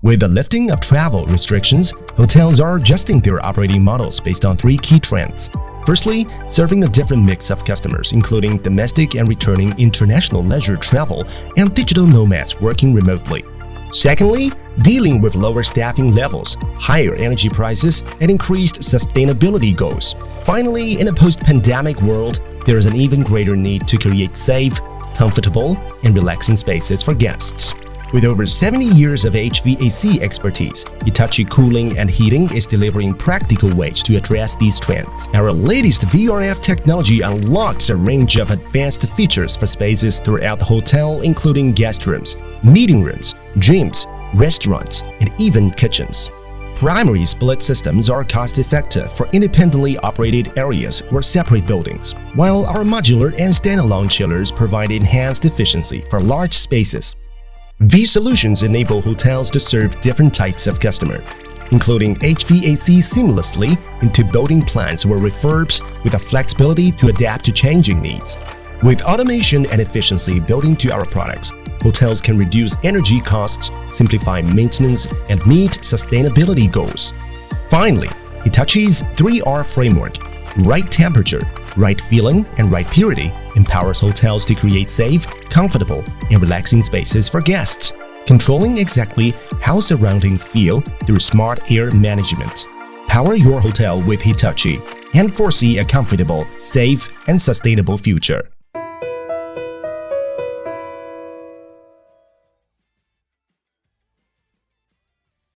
With the lifting of travel restrictions, hotels are adjusting their operating models based on three key trends. Firstly, serving a different mix of customers, including domestic and returning international leisure travel and digital nomads working remotely. Secondly, dealing with lower staffing levels, higher energy prices, and increased sustainability goals. Finally, in a post-pandemic world, there is an even greater need to create safe, comfortable, and relaxing spaces for guests. With over 70 years of HVAC expertise, Hitachi Cooling and Heating is delivering practical ways to address these trends. Our latest VRF technology unlocks a range of advanced features for spaces throughout the hotel, including guest rooms, meeting rooms, gyms, restaurants, and even kitchens. Primary split systems are cost-effective for independently operated areas or separate buildings, while our modular and standalone chillers provide enhanced efficiency for large spaces. These solutions enable hotels to serve different types of customer, including HVAC seamlessly into building plans or refurbs with the flexibility to adapt to changing needs. With automation and efficiency built into our products, hotels can reduce energy costs, simplify maintenance, and meet sustainability goals. Finally, Hitachi's 3R framework, right temperature, right feeling, and right purity, empowers hotels to create safe, comfortable, and relaxing spaces for guests, controlling exactly how surroundings feel through smart air management. Power your hotel with Hitachi and foresee a comfortable, safe, and sustainable future.